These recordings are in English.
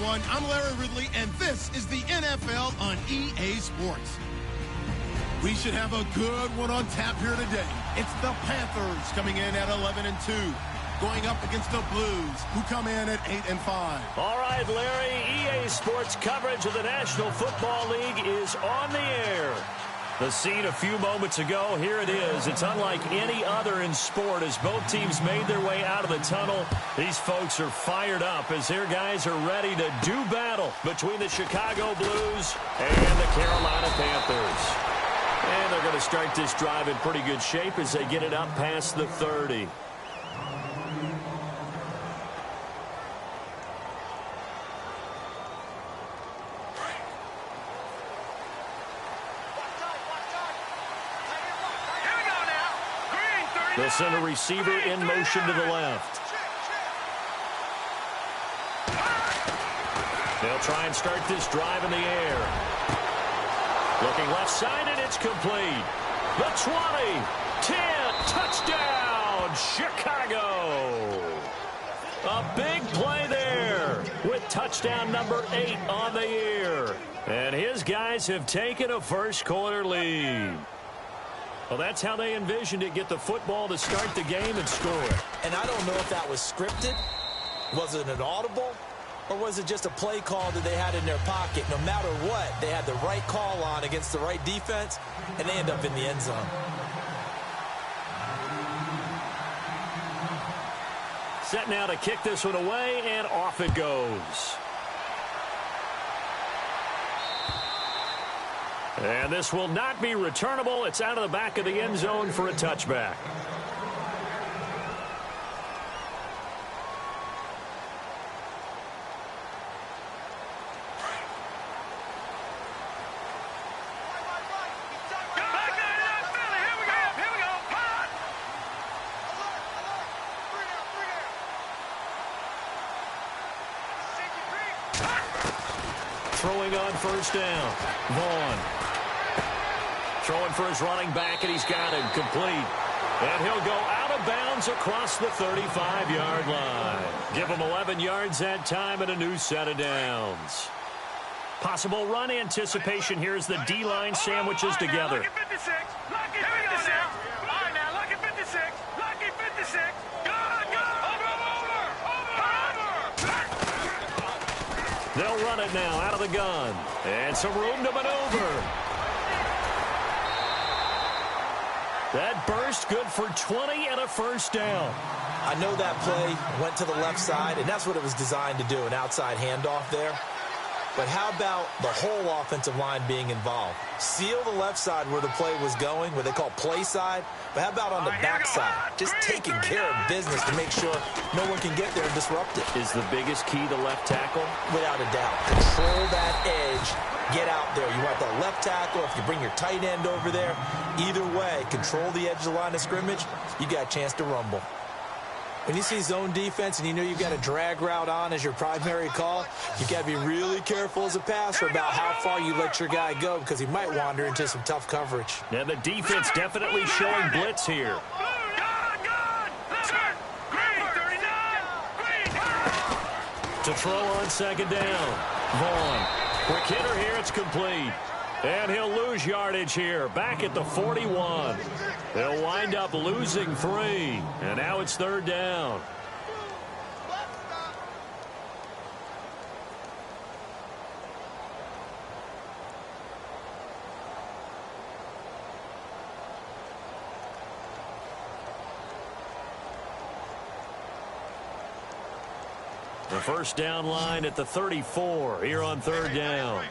everyone. I'm Larry Ridley, and this is the NFL on EA Sports. We should have a good one on tap here today. It's the Panthers coming in at 11-2, going up against the Blues, who come in at 8-5. All right, Larry, EA Sports coverage of the National Football League is on the air. The scene a few moments ago, here it is. It's unlike any other in sport as both teams made their way out of the tunnel. These folks are fired up as their guys are ready to do battle between the Chicago Blues and the Carolina Panthers. And they're going to start this drive in pretty good shape as they get it up past the 30. They'll send a receiver in motion to the left. They'll try and start this drive in the air. Looking left side, and it's complete. The 20, 10, touchdown, Chicago. A big play there with touchdown number 8 on the year. And his guys have taken a first-quarter lead. Well, that's how they envisioned it, get the football to start the game and score. And I don't know if that was scripted. Was it an audible? Or was it just a play call that they had in their pocket? No matter what, they had the right call on against the right defense, and they end up in the end zone. Set now to kick this one away, and off it goes. And this will not be returnable. It's out of the back of the end zone for a touchback. Throwing on first down. Vaughn. Throwing for his running back, and he's got him complete. And he'll go out of bounds across the 35-yard line. Give him 11 yards that time and a new set of downs. Possible run anticipation here as the D-line sandwiches together. Lucky 56. Lucky 56. All right, now, lucky 56. Lucky 56. They'll run it now out of the gun. And some room to maneuver. That burst good for 20 and a first down. I know that play went to the left side, and that's what it was designed to do, an outside handoff there. But how about the whole offensive line being involved? Seal the left side where the play was going, what they call play side. But how about on the back side? Just taking care of business to make sure no one can get there and disrupt it. Is the biggest key to left tackle? Without a doubt. Control that edge. Get out there. You want the left tackle. If you bring your tight end over there, either way, control the edge of the line of scrimmage, you got a chance to rumble. When you see zone defense and you know you've got a drag route on as your primary call, you got to be really careful as a passer about how far you let your guy go because he might wander into some tough coverage. And the defense definitely showing blitz here. To throw on second down. Vaughn. Quick hitter here. It's complete. And he'll lose yardage here. Back at the 41. They'll wind up losing 3. And now it's third down. The first down line at the 34 here on third down.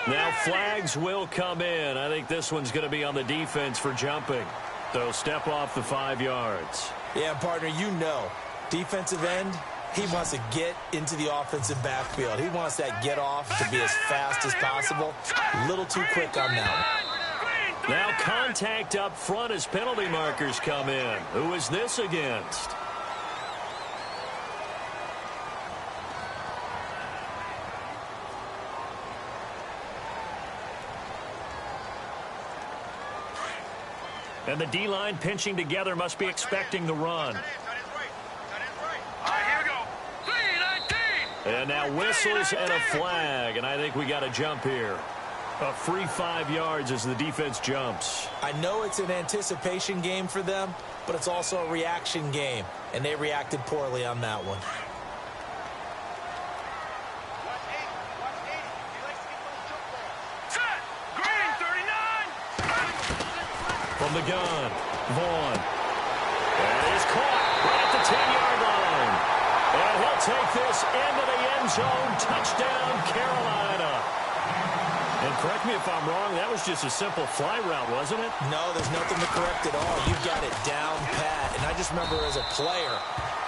Now flags will come in. I think this one's going to be on the defense for jumping. They'll step off the 5 yards. Yeah, partner, you know, defensive end, he wants to get into the offensive backfield. He wants that get off to be as fast as possible. A little too quick on that one. Now contact up front as penalty markers come in. Who is this against? And the D-line pinching together must be expecting the run. And now whistles and a flag, and I think we got a jump here. A free 5 yards as the defense jumps. I know it's an anticipation game for them, but it's also a reaction game, and they reacted poorly on that one. Set. Green, 39. From the gun, Vaughn. And he's caught right at the 10-yard line. And he'll take this into the end zone. Touchdown, Carolina. And correct me if I'm wrong, that was just a simple fly route, wasn't it? No, there's nothing to correct at all. You've got it down pat. And I just remember as a player,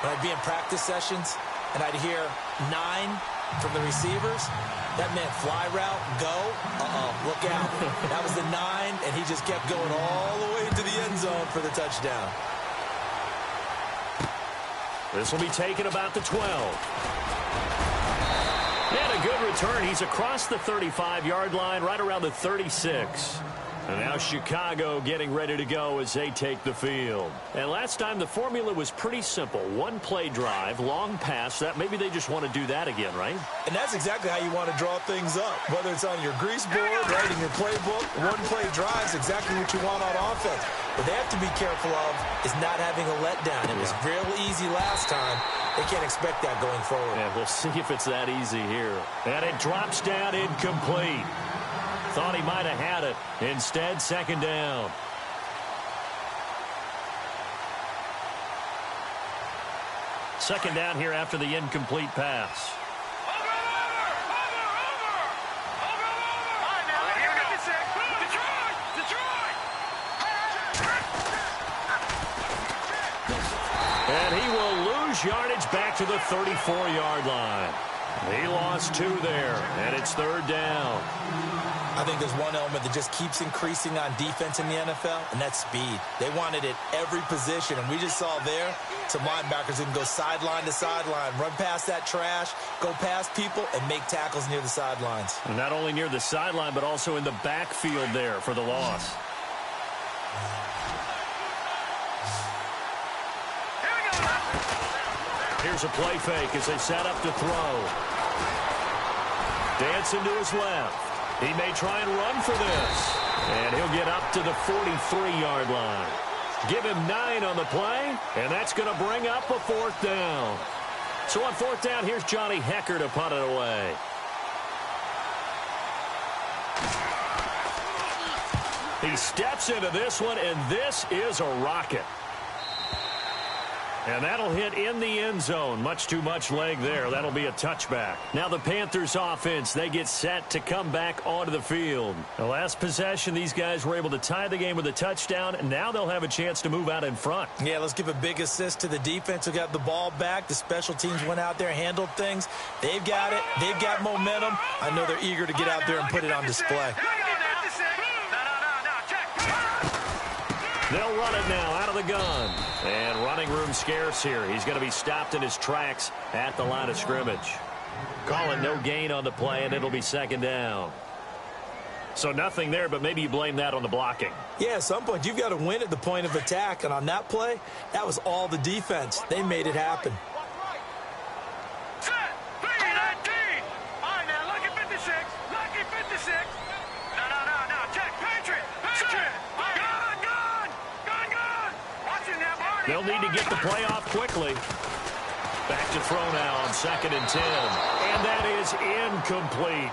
when I'd be in practice sessions, and I'd hear 9 from the receivers, that meant fly route, go, look out. That was the 9, and he just kept going all the way to the end zone for the touchdown. This will be taken about the 12. And a good return. He's across the 35-yard line, right around the 36. And now Chicago getting ready to go as they take the field. And last time the formula was pretty simple. One-play drive, long pass. That maybe they just want to do that again, right? And that's exactly how you want to draw things up. Whether it's on your grease board, right, in your playbook, one-play drive is exactly what you want on offense. What they have to be careful of is not having a letdown. It was real easy last time. They can't expect that going forward. Yeah, we'll see if it's that easy here. And it drops down incomplete. Thought he might have had it. Instead, second down. Second down here after the incomplete pass. And he will lose yardage back to the 34-yard line. He lost 2 there, and it's third down. I think there's one element that just keeps increasing on defense in the NFL, and that's speed. They want it at every position, and we just saw there some linebackers who can go sideline to sideline, run past that trash, go past people, and make tackles near the sidelines. And not only near the sideline, but also in the backfield there for the loss. Here's a play fake as they set up to throw. Dancing to his left. He may try and run for this. And he'll get up to the 43-yard line. Give him 9 on the play, and that's going to bring up a fourth down. So on fourth down, here's Johnny Hecker to punt it away. He steps into this one, and this is a rocket. And that'll hit in the end zone. Much too much leg there. That'll be a touchback. Now the Panthers offense, they get set to come back onto the field. The last possession, these guys were able to tie the game with a touchdown, and now they'll have a chance to move out in front. Yeah, let's give a big assist to the defense who got the ball back. The special teams went out there, handled things. They've got it. They've got momentum. I know they're eager to get out there and put it on display. They'll run it now out of the gun. And running room scarce here. He's going to be stopped in his tracks at the line of scrimmage. Calling no gain on the play, and it'll be second down. So nothing there, but maybe you blame that on the blocking. Yeah, at some point, you've got to win at the point of attack. And on that play, that was all the defense. They made it happen. Set. 3-19. All right, now, lucky 56. Lucky 56. No. Check. Patriot. They'll need to get the play off quickly. Back to throw now on 2nd and 10. And that is incomplete.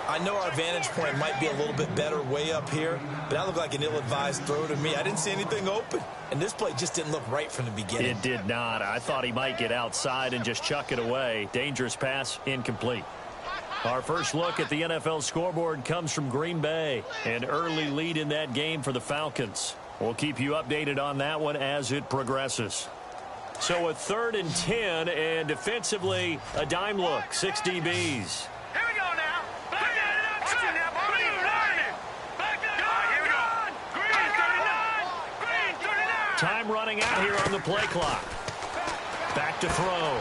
I know our vantage point might be a little bit better way up here, but that looked like an ill-advised throw to me. I didn't see anything open, and this play just didn't look right from the beginning. It did not. I thought he might get outside and just chuck it away. Dangerous pass, incomplete. Our first look at the NFL scoreboard comes from Green Bay. An early lead in that game for the Falcons. We'll keep you updated on that one as it progresses. So a 3rd and 10, and defensively, a dime look, 6 DBs. Here we go now. Back it up. Watching that ball. Back it up. Here we go. Green 39. Green 39. Time running out here on the play clock. Back to throw.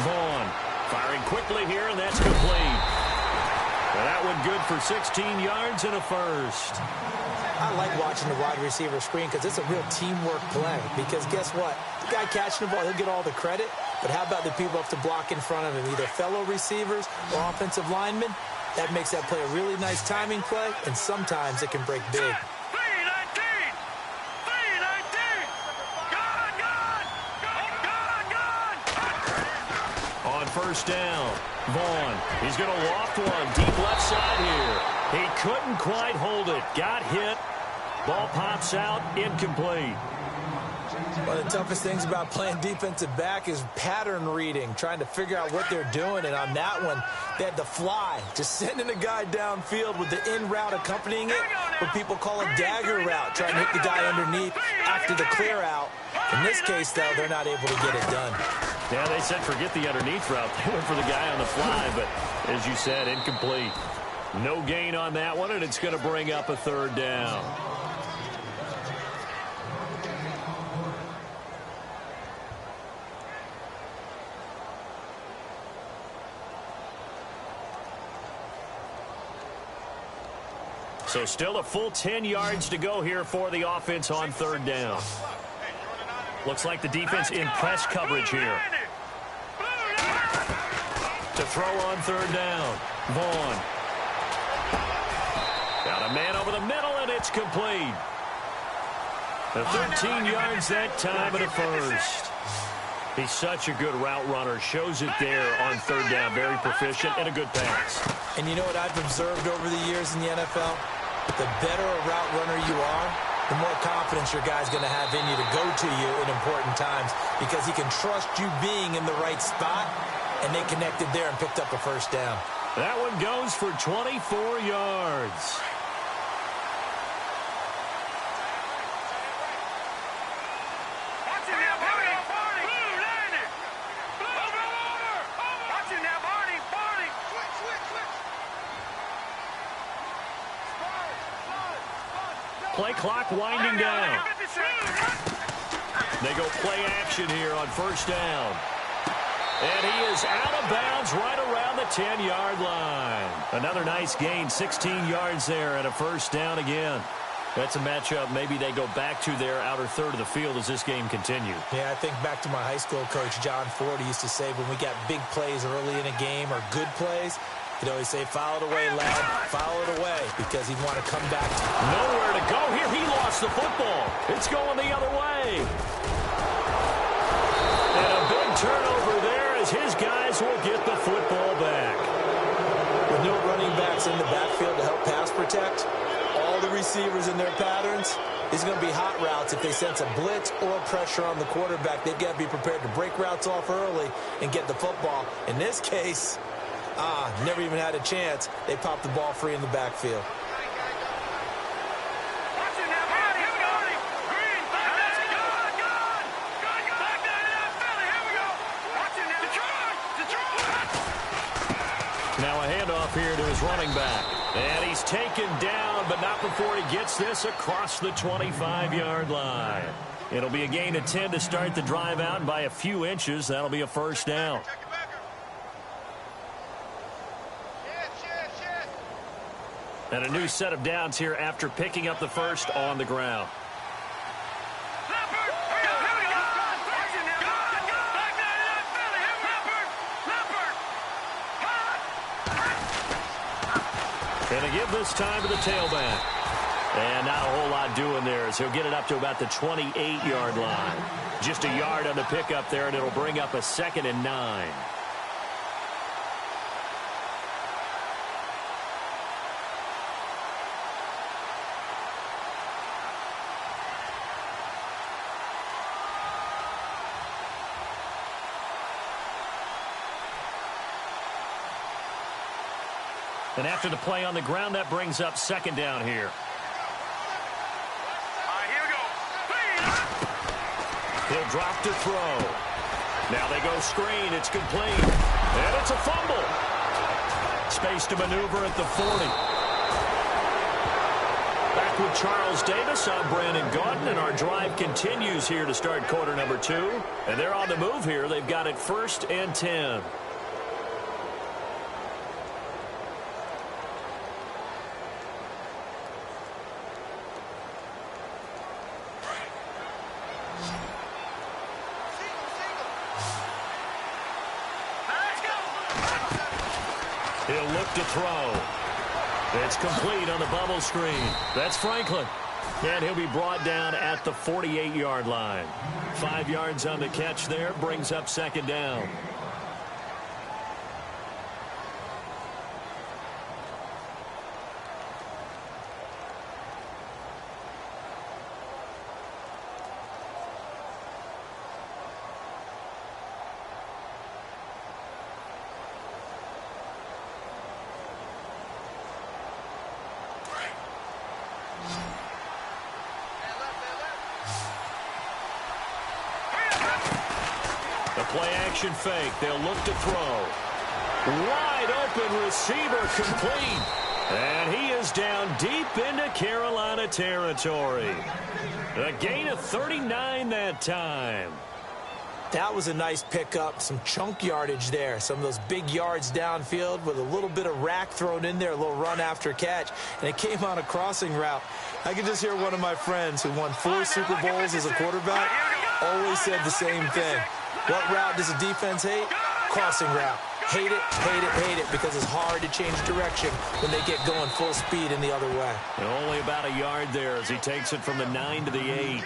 Vaughn firing quickly here, and that's complete. Well, that one good for 16 yards and a first. I like watching the wide receiver screen because it's a real teamwork play. Because guess what? The guy catching the ball, he'll get all the credit. But how about the people up to block in front of him, either fellow receivers or offensive linemen? That makes that play a really nice timing play, and sometimes it can break big. On first down, Vaughn. He's going to loft one deep left side here. He couldn't quite hold it. Got hit. Ball pops out, incomplete. One of the toughest things about playing defensive back is pattern reading, trying to figure out what they're doing. And on that one, they had to fly, just sending a guy downfield with the in route accompanying it, what people call a dagger route, trying to hit the guy underneath after the clear out. In this case, though, they're not able to get it done. Yeah, they said forget the underneath route. They went for the guy on the fly, but as you said, incomplete. No gain on that one, and it's going to bring up a third down. So still a full 10 yards to go here for the offense on third down. Looks like the defense in press coverage here. To throw on third down, Vaughn. Got a man over the middle, and it's complete. The 13 yards that time at a first. He's such a good route runner. Shows it there on third down. Very proficient and a good pass. And you know what I've observed over the years in the NFL? The better a route runner you are, the more confidence your guy's going to have in you to go to you in important times because he can trust you being in the right spot, and they connected there and picked up a first down. That one goes for 24 yards. Play clock winding down. They go play action here on first down. And he is out of bounds right around the 10-yard line. Another nice gain, 16 yards there and a first down again. That's a matchup maybe they go back to their outer third of the field as this game continues. Yeah, I think back to my high school coach, John Ford. He used to say when we got big plays early in a game or good plays, he'd always say, foul it away, lad, foul it away, because he'd want to come back. Nowhere to go here. He lost the football. It's going the other way. And a big turnover there as his guys will get the football back. With no running backs in the backfield to help pass protect, all the receivers in their patterns, these are going to be hot routes. If they sense a blitz or pressure on the quarterback, they've got to be prepared to break routes off early and get the football. In this case, never even had a chance. They popped the ball free in the backfield. Now a handoff here to his running back. And he's taken down, but not before he gets this across the 25-yard line. It'll be a gain of 10 to start the drive out, and by a few inches, that'll be a first down. And a new set of downs here after picking up the first on the ground. Going to give this time to the tailback. And not a whole lot doing there as he'll get it up to about the 28-yard line. Just a yard on the pickup there, and it'll bring up a 2nd and 9. And after the play on the ground, that brings up 2nd down here. Here we go. He'll drop to throw. Now they go screen. It's complete. And it's a fumble. Space to maneuver at the 40. Back with Charles Davis. I'm Brandon Gaudin, and our drive continues here to start quarter number 2. And they're on the move here. They've got it 1st and 10. He'll look to throw. It's complete on the bubble screen. That's Franklin. And he'll be brought down at the 48-yard line. 5 yards on the catch there, brings up second down. Play-action fake. They'll look to throw. Wide open receiver complete. And he is down deep into Carolina territory. A gain of 39 that time. That was a nice pickup. Some chunk yardage there. Some of those big yards downfield with a little bit of rack thrown in there, a little run after catch. And it came on a crossing route. I could just hear one of my friends who won 4 Super Bowls as a quarterback always said the same thing. What route does a defense hate? Crossing route. Hate it, hate it, hate it, because it's hard to change direction when they get going full speed in the other way. And only about a yard there as he takes it from the 9 to the 8.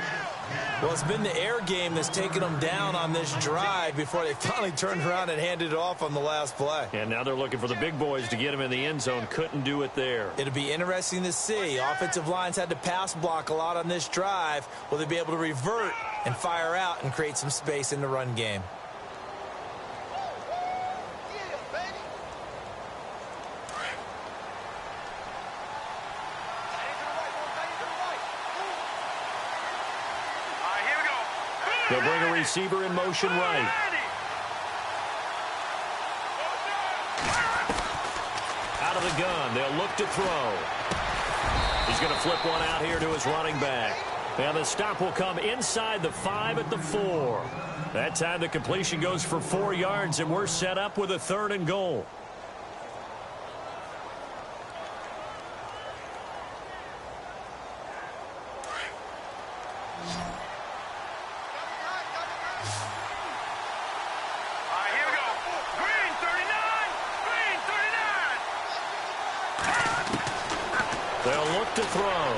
Well, it's been the air game that's taken them down on this drive before they finally turned around and handed it off on the last play. And now they're looking for the big boys to get him in the end zone. Couldn't do it there. It'll be interesting to see. Offensive lines had to pass block a lot on this drive. Will they be able to revert and fire out and create some space in the run game? They'll bring a receiver in motion right. Out of the gun. They'll look to throw. He's going to flip one out here to his running back. And the stop will come inside the 5 at the 4. That time the completion goes for 4 yards, and we're set up with a 3rd and goal. They'll look to throw.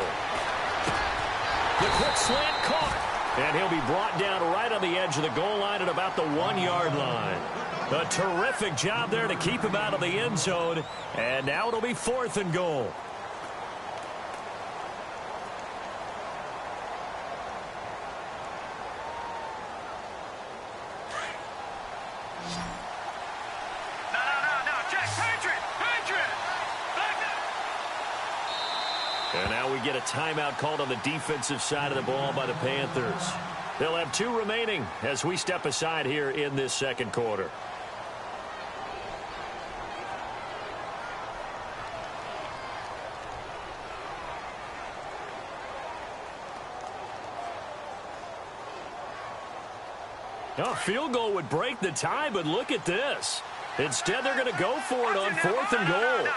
The quick slant caught. And he'll be brought down right on the edge of the goal line at about the 1-yard line. A terrific job there to keep him out of the end zone. And now it'll be 4th and goal. And now we get a timeout called on the defensive side of the ball by the Panthers. They'll have 2 remaining as we step aside here in this second quarter. Now, a field goal would break the tie, but look at this. Instead, they're going to go for it on 4th and goal.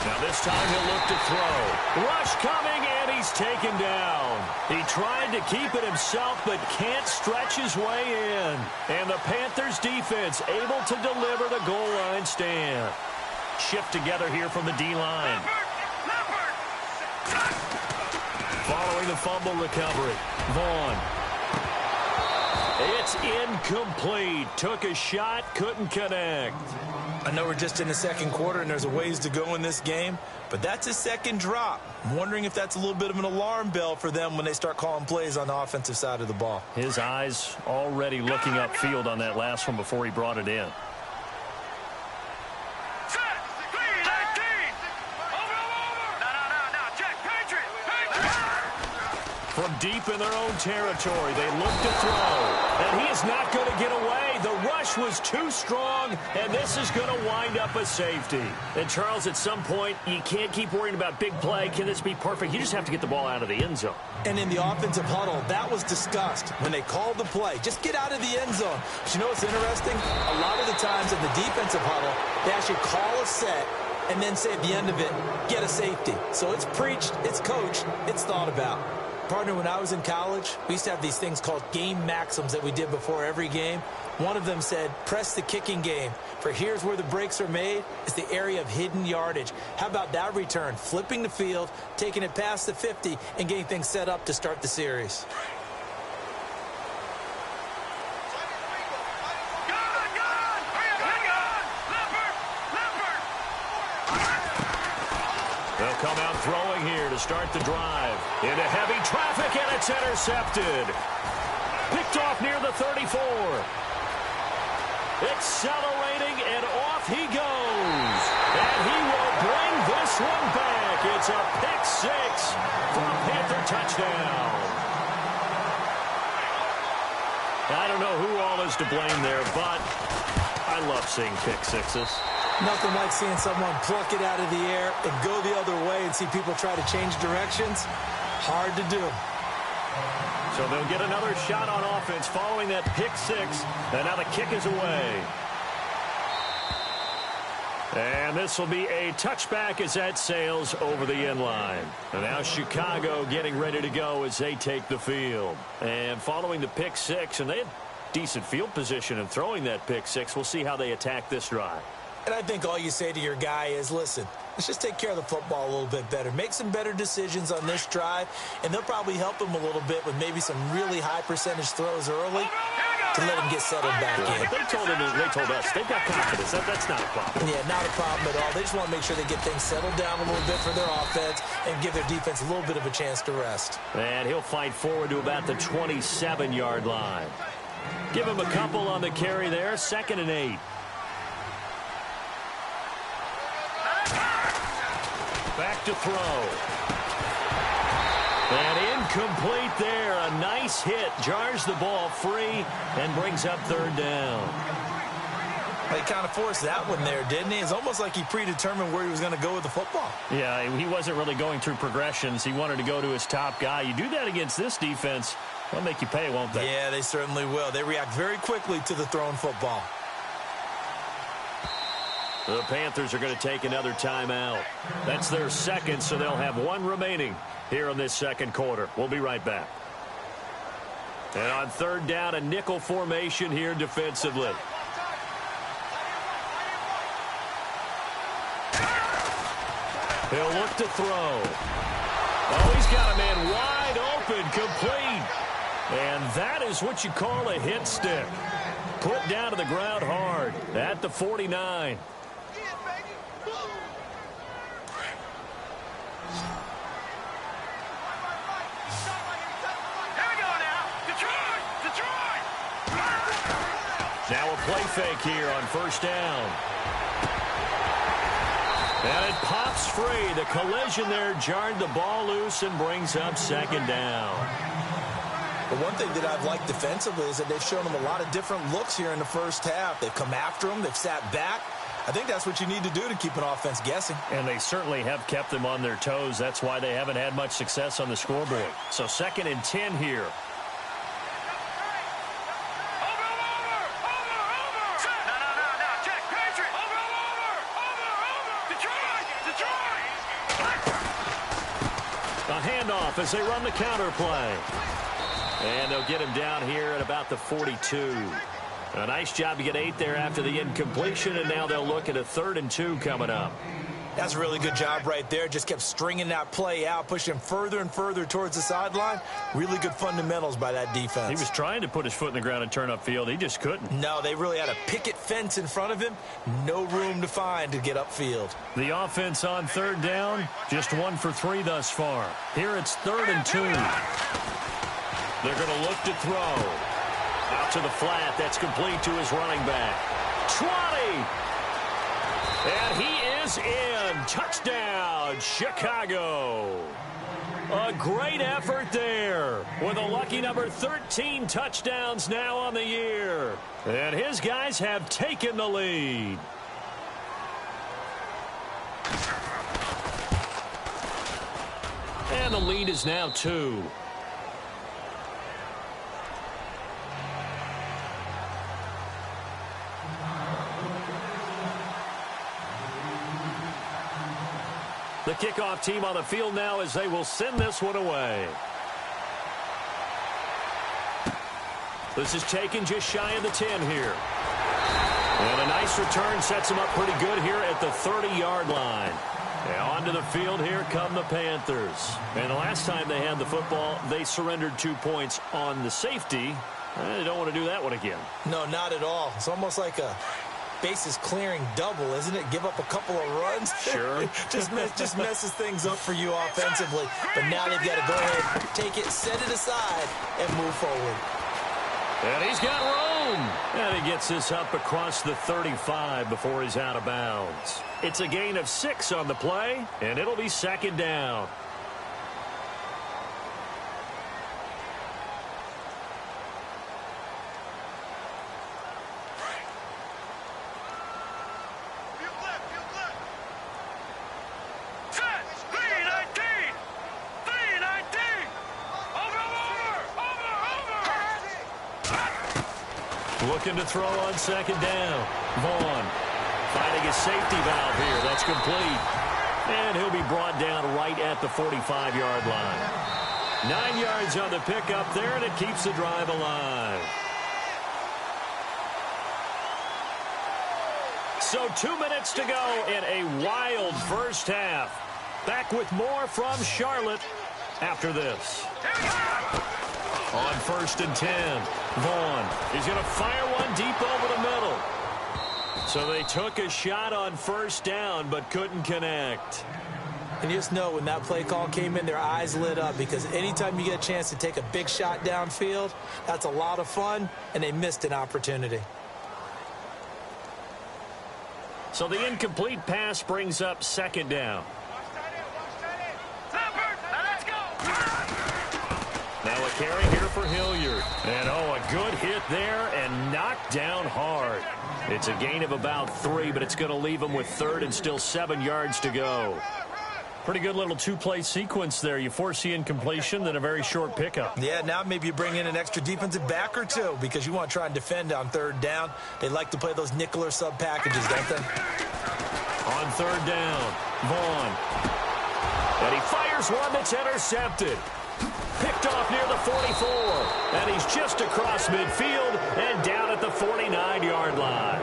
Now this time he'll look to throw. Rush coming, and he's taken down. He tried to keep it himself, but can't stretch his way in. And the Panthers defense able to deliver the goal line stand. Shift together here from the D-line. Following the fumble recovery, Vaughn. It's incomplete. Took a shot, couldn't connect. I know we're just in the second quarter and there's a ways to go in this game, but that's his second drop. I'm wondering if that's a little bit of an alarm bell for them when they start calling plays on the offensive side of the ball. His eyes already looking upfield on that last one before he brought it in. From deep in their own territory, they look to throw. And he is not going to get away. The rush was too strong, and this is going to wind up a safety. And, Charles, at some point, you can't keep worrying about big play. Can this be perfect? You just have to get the ball out of the end zone. And in the offensive huddle, that was discussed when they called the play. Just get out of the end zone. But you know what's interesting? A lot of the times in the defensive huddle, they actually call a set and then say at the end of it, get a safety. So it's preached, it's coached, it's thought about. Partner, when I was in college, we used to have these things called game maxims that we did before every game. One of them said, press the kicking game. For here's where the breaks are made, is the area of hidden yardage. How about that return? Flipping the field, taking it past the 50, and getting things set up to start the series. They'll come out throwing here to start the drive. Into heavy traffic, and it's intercepted. Picked off near the 34. Accelerating, and off he goes. And he will bring this one back. It's a pick six for a Panther touchdown. I don't know who all is to blame there, but I love seeing pick sixes. Nothing like seeing someone pluck it out of the air and go the other way and see people try to change directions. Hard to do. So they'll get another shot on offense following that pick six. And now the kick is away. And this will be a touchback as that sails over the end line. And now Chicago getting ready to go as they take the field. And following the pick six, and they had decent field position in throwing that pick six. We'll see how they attack this drive. And I think all you say to your guy is, listen, let's just take care of the football a little bit better. Make some better decisions on this drive, and they'll probably help him a little bit with maybe some really high percentage throws early to let him get settled back in. They told us they've got confidence. That's not a problem. Yeah, not a problem at all. They just want to make sure they get things settled down a little bit for their offense and give their defense a little bit of a chance to rest. And he'll fight forward to about the 27-yard line. Give him a couple on the carry there. 2nd and 8. Back to throw. And incomplete there. A nice hit. Jars the ball free and brings up 3rd down. He kind of forced that one there, didn't he? It's almost like he predetermined where he was going to go with the football. Yeah, he wasn't really going through progressions. He wanted to go to his top guy. You do that against this defense, they'll make you pay, won't they? Yeah, they certainly will. They react very quickly to the thrown football. The Panthers are going to take another timeout. That's their 2nd, so they'll have 1 remaining here in this 2nd quarter. We'll be right back. And on 3rd down, a nickel formation here defensively. He'll look to throw. Oh, he's got a man wide open, complete. And that is what you call a hit stick. Put down to the ground hard at the 49. Now a play fake here on 1st down. And it pops free. The collision there jarred the ball loose and brings up 2nd down. The one thing that I've liked defensively is that they've shown them a lot of different looks here in the 1st half. They've come after them. They've sat back. I think that's what you need to do to keep an offense guessing. And they certainly have kept them on their toes. That's why they haven't had much success on the scoreboard. So 2nd and 10 here. Handoff as they run the counter play. And they'll get him down here at about the 42. A nice job to get 8 there after the incompletion, and now they'll look at a 3rd and 2 coming up. That's a really good job right there. Just kept stringing that play out, pushing him further and further towards the sideline. Really good fundamentals by that defense. He was trying to put his foot in the ground and turn upfield. He just couldn't. No, they really had a picket fence in front of him. No room to find to get upfield. The offense on 3rd down, just 1 for 3 thus far. Here it's 3rd and 2. They're going to look to throw. Out to the flat. That's complete to his running back. 20! And he is in. Touchdown, Chicago. A great effort there with a lucky number 13 touchdowns now on the year. And his guys have taken the lead. And the lead is now 2. The kickoff team on the field now as they will send this one away. This is taken just shy of the 10 here. And a nice return sets him up pretty good here at the 30-yard line. Now onto the field, here come the Panthers. And the last time they had the football, they surrendered 2 points on the safety. They don't want to do that one again. No, not at all. It's almost like a bases clearing double, isn't it? Give up a couple of runs. Sure. just messes things up for you offensively. But now they've got to go ahead, take it, set it aside, and move forward. And he's got room. And he gets this up across the 35 before he's out of bounds. It's a gain of 6 on the play, and it'll be second down. Looking to throw on second down. Vaughn finding his safety valve here. That's complete. And he'll be brought down right at the 45-yard line. 9 yards on the pickup there, and it keeps the drive alive. So 2 minutes to go in a wild first half. Back with more from Charlotte after this. On 1st and 10, Vaughn is going to fire one deep over the middle. So they took a shot on first down but couldn't connect. And you just know when that play call came in, their eyes lit up, because anytime you get a chance to take a big shot downfield, that's a lot of fun, and they missed an opportunity. So the incomplete pass brings up second down. Now a carry here for Hilliard. And, oh, a good hit there and knocked down hard. It's a gain of about 3, but it's going to leave him with 3rd and still 7 yards to go. Pretty good little two-play sequence there. You force the incompletion, then a very short pickup. Yeah, now maybe you bring in an extra defensive back or two, because you want to try and defend on 3rd down. They like to play those nickel or sub packages, don't they? On 3rd down, Vaughn. And he fires one that's intercepted. Picked off near the 44. And he's just across midfield and down at the 49-yard line.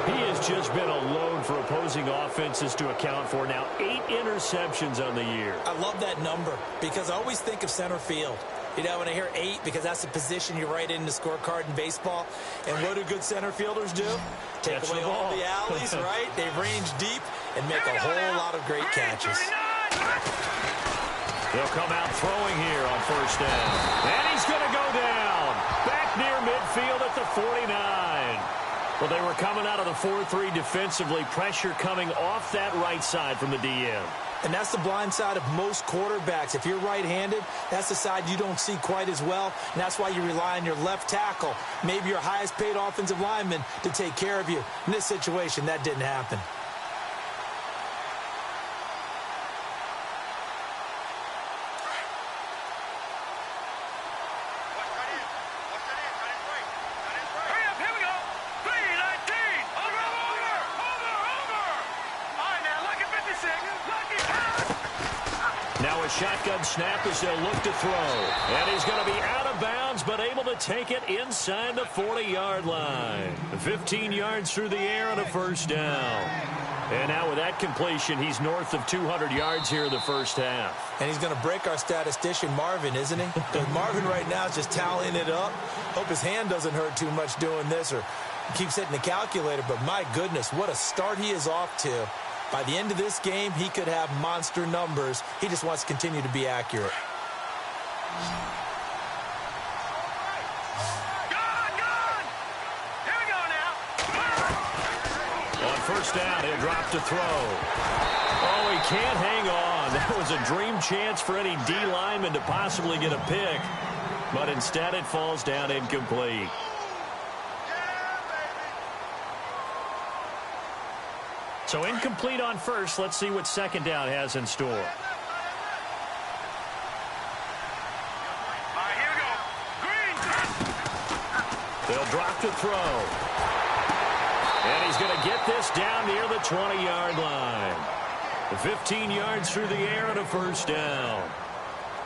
He has just been a load for opposing offenses to account for. Now 8 interceptions on the year. I love that number, because I always think of center field. You know, when I hear 8, because that's the position you write in the scorecard in baseball. And what do good center fielders do? Take away all the alleys, right? They range deep and make a whole lot of great catches. They'll come out throwing here on 1st down. And he's going to go down. Back near midfield at the 49. Well, they were coming out of the 4-3 defensively. Pressure coming off that right side from the DM. And that's the blind side of most quarterbacks. If you're right-handed, that's the side you don't see quite as well. And that's why you rely on your left tackle, maybe your highest-paid offensive lineman, to take care of you. In this situation, that didn't happen. Shotgun snap as they'll look to throw. And he's going to be out of bounds, but able to take it inside the 40-yard line. 15 yards through the air on a 1st down. And now with that completion, he's north of 200 yards here in the first half. And he's going to break our statistician, Marvin, isn't he? Because Marvin right now is just tallying it up. Hope his hand doesn't hurt too much doing this, or keeps hitting the calculator. But my goodness, what a start he is off to. By the end of this game, he could have monster numbers. He just wants to continue to be accurate. Here we go now. On 1st down, he'll drop to throw. Oh, he can't hang on. That was a dream chance for any D lineman to possibly get a pick. But instead, it falls down incomplete. So incomplete on 1st. Let's see what 2nd down has in store. All right, here we go. Green. They'll drop to throw. And he's going to get this down near the 20-yard line. 15 yards through the air and a 1st down.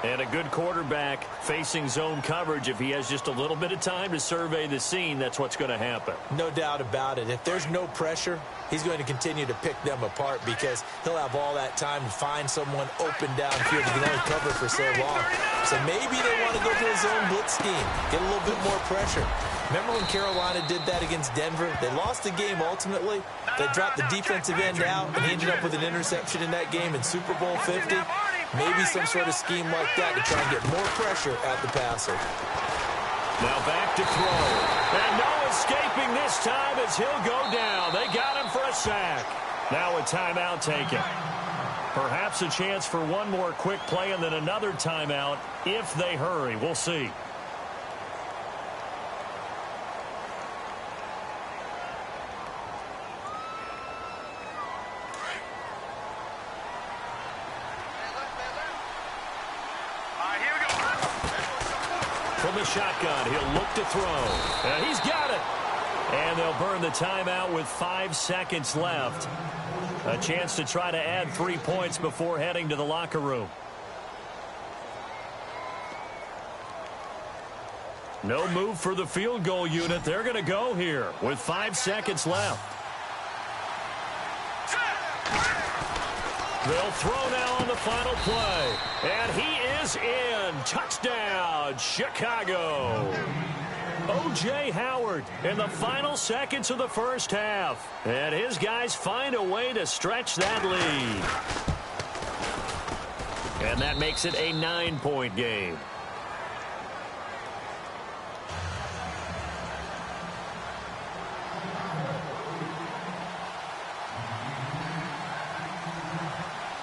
And a good quarterback facing zone coverage, if he has just a little bit of time to survey the scene, that's what's going to happen. No doubt about it. If there's no pressure, he's going to continue to pick them apart because he'll have all that time to find someone open downfield. He can only cover for so long. So maybe they want to go to a zone blitz scheme, get a little bit more pressure. Remember when Carolina did that against Denver? They lost the game ultimately. They dropped the defensive end out, and he ended up with an interception in that game in Super Bowl 50. Maybe some sort of scheme like that to try and get more pressure at the passer. Now back to throw. And no escaping this time as he'll go down. They got him for a sack. Now a timeout taken. Perhaps a chance for one more quick play and then another timeout if they hurry. We'll see. From the shotgun, he'll look to throw. And he's got it. And they'll burn the timeout with 5 seconds left. A chance to try to add 3 points before heading to the locker room. No move for the field goal unit. They're going to go here with 5 seconds left. They'll throw now on the final play. And he is in. Touchdown, Chicago. O.J. Howard in the final seconds of the first half. And his guys find a way to stretch that lead. And that makes it a 9-point game.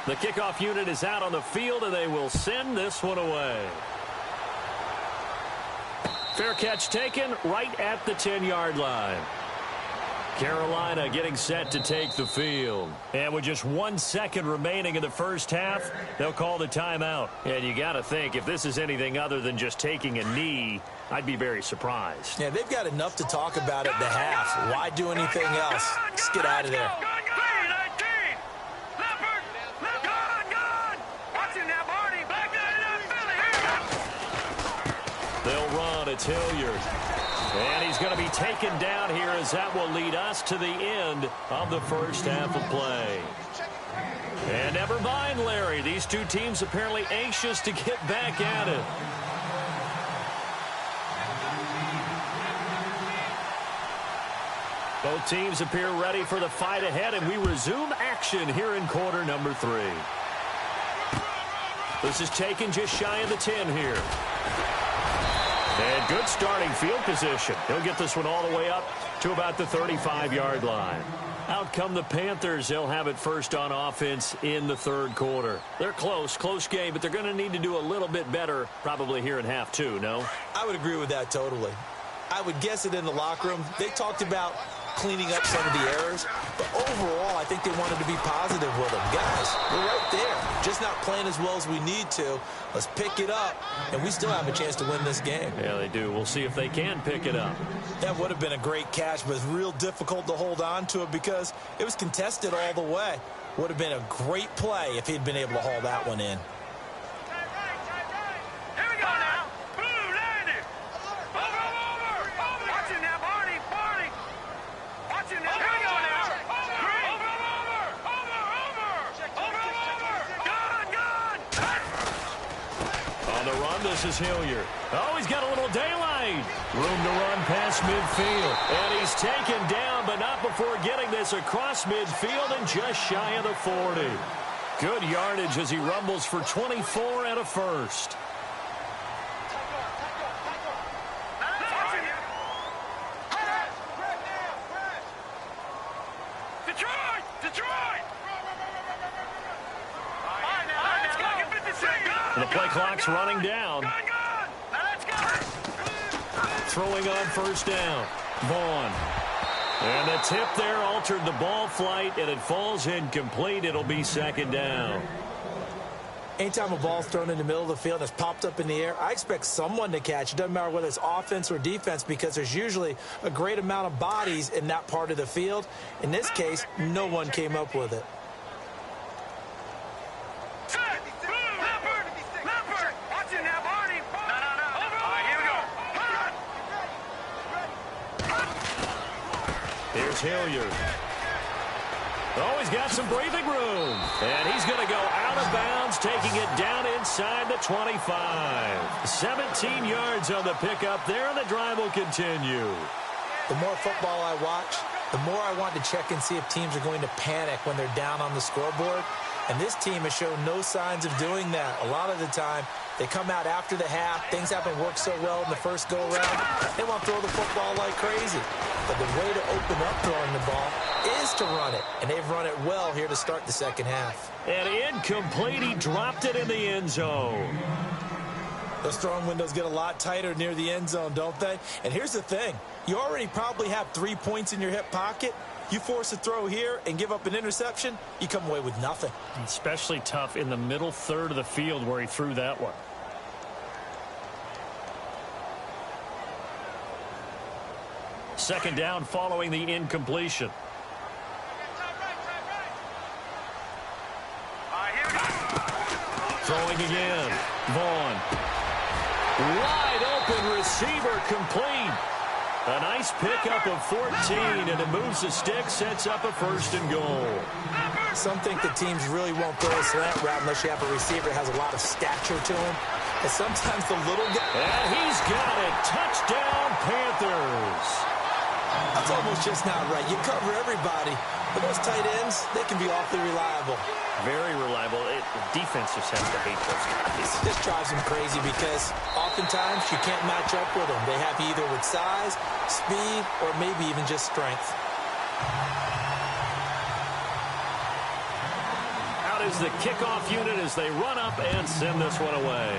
The kickoff unit is out on the field, and they will send this one away. Fair catch taken right at the 10-yard line. Carolina getting set to take the field. And with just 1 second remaining in the first half, they'll call the timeout. And you got to think, if this is anything other than just taking a knee, I'd be very surprised. Yeah, they've got enough to talk about at the half. Why do anything else? Just get out of there. They'll run. It's Hilliard. And he's going to be taken down here as that will lead us to the end of the first half of play. And never mind, Larry. These two teams apparently anxious to get back at it. Both teams appear ready for the fight ahead, and we resume action here in quarter number 3. This is taken just shy of the 10 here. And good starting field position. He'll get this one all the way up to about the 35-yard line. Out come the Panthers. They'll have it first on offense in the third quarter. They're close game, but they're going to need to do a little bit better probably here in half 2, no? I would agree with that totally. I would guess it in the locker room. They talked about cleaning up some of the errors, but overall, I think they wanted to be positive with them. Guys, we're right there. Just not playing as well as we need to. Let's pick it up, and we still have a chance to win this game. Yeah, they do. We'll see if they can pick it up. That would have been a great catch, but it's real difficult to hold on to it because it was contested all the way. Would have been a great play if he'd been able to haul that one in. This is Hilliard. Oh, he's got a little daylight. Room to run past midfield. And he's taken down, but not before getting this across midfield and just shy of the 40. Good yardage as he rumbles for 24 and a first. The play clock's running down. Throwing on first down. Vaughn. And the tip there altered the ball flight, and it falls incomplete. It'll be second down. Anytime a ball's thrown in the middle of the field that's popped up in the air, I expect someone to catch. It doesn't matter whether it's offense or defense because there's usually a great amount of bodies in that part of the field. In this case, no one came up with it. Hilliard. Oh, he's got some breathing room. And he's going to go out of bounds, taking it down inside the 25. 17 yards on the pickup there, and the drive will continue. The more football I watch, the more I want to check and see if teams are going to panic when they're down on the scoreboard. And this team has shown no signs of doing that. A lot of the time, they come out after the half. Things haven't worked so well in the first go-around. They want to throw the football like crazy. But the way to open up throwing the ball is to run it. And they've run it well here to start the second half. And incomplete. He dropped it in the end zone. Those throwing windows get a lot tighter near the end zone, don't they? And here's the thing. You already probably have 3 points in your hip pocket. You force a throw here and give up an interception, you come away with nothing. Especially tough in the middle third of the field where he threw that one. Second down following the incompletion. Throwing again. Vaughn. Wide open receiver complete. A nice pickup of 14, and it moves the stick, sets up a 1st and goal. Some think the teams really won't throw a slant route unless you have a receiver that has a lot of stature to him. And sometimes the little guy... And he's got it. Touchdown, Panthers. That's almost just not right. You cover everybody. But those tight ends, they can be awfully reliable. Very reliable. Defense just has to hate those guys. This drives them crazy because oftentimes you can't match up with them. They have you either with size, speed, or maybe even just strength. Out is the kickoff unit as they run up and send this one away.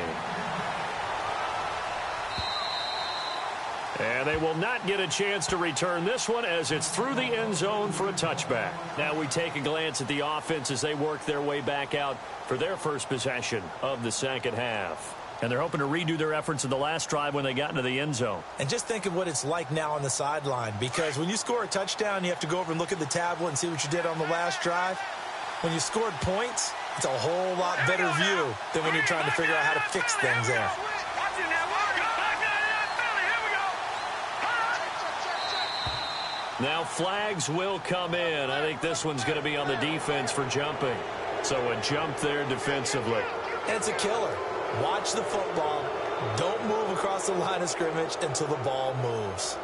And they will not get a chance to return this one as it's through the end zone for a touchback. Now we take a glance at the offense as they work their way back out for their first possession of the second half. And they're hoping to redo their efforts in the last drive when they got into the end zone. And just think of what it's like now on the sideline, because when you score a touchdown, you have to go over and look at the tablet and see what you did on the last drive. When you scored points, it's a whole lot better view than when you're trying to figure out how to fix things there. Now flags will come in. I think this one's going to be on the defense for jumping. So a jump there defensively. And it's a killer. Watch the football. Don't move across the line of scrimmage until the ball moves.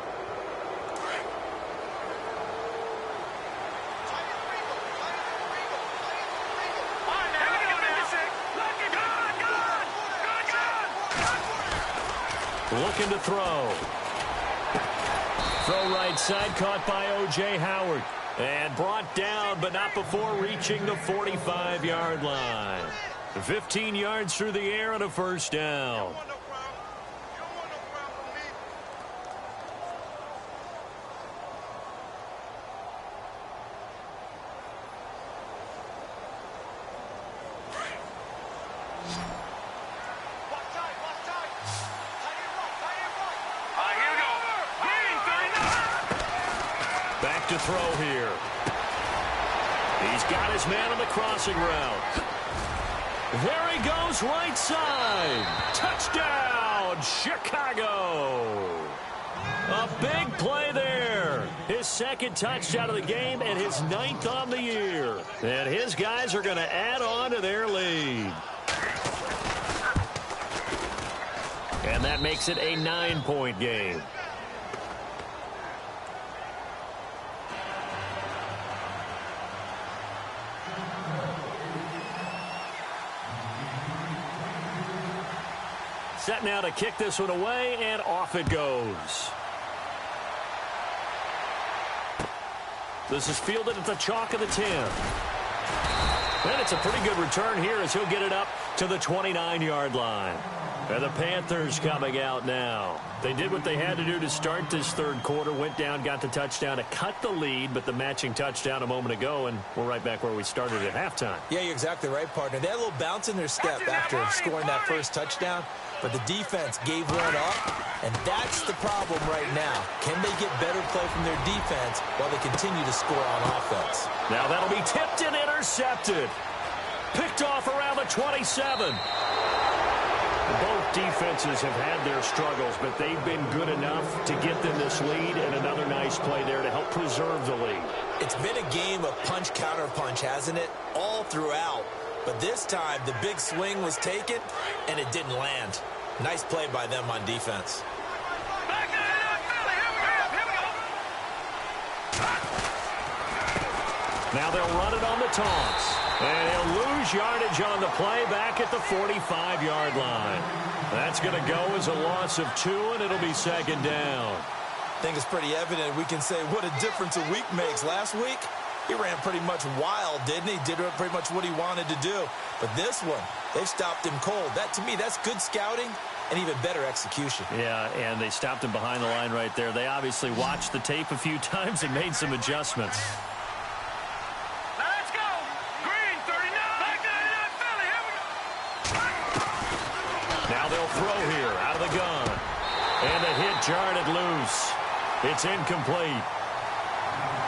Looking to throw. Throw right side, caught by O.J. Howard. And brought down, but not before reaching the 45-yard line. 15 yards through the air and a 1st down. Back to throw here. He's got his man on the crossing route. There he goes, right side. Touchdown, Chicago. A big play there. His second touchdown of the game and his 9th on the year. And his guys are going to add on to their lead. And that makes it a 9-point game. Set now to kick this one away, and off it goes. This is fielded at the chalk of the 10. And it's a pretty good return here as he'll get it up to the 29-yard line. And the Panthers coming out now. They did what they had to do to start this third quarter. Went down, got the touchdown to cut the lead, but the matching touchdown a moment ago, and we're right back where we started at halftime. Yeah, you're exactly right, partner. They had a little bounce in their step after scoring that first touchdown, but the defense gave one up, and that's the problem right now. Can they get better play from their defense while they continue to score on offense? Now that'll be tipped and intercepted. Picked off around the 27. Both defenses have had their struggles, but they've been good enough to get them this lead, and another nice play there to help preserve the lead. It's been a game of punch-counter-punch, hasn't it? All throughout. But this time, the big swing was taken, and it didn't land. Nice play by them on defense. Now they'll run it on the taunts. And he'll lose yardage on the play back at the 45-yard line. That's going to go as a loss of 2, and it'll be second down. I think it's pretty evident. We can say what a difference a week makes. Last week, he ran pretty much wild, didn't he? Did pretty much what he wanted to do. But this one, they've stopped him cold. That, to me, that's good scouting and even better execution. Yeah, and they stopped him behind the line right there. They obviously watched the tape a few times and made some adjustments. Let's go. Green, 39. Back 99, Philly. Here we go. Now they'll throw here out of the gun. And the hit jarred it loose. It's incomplete.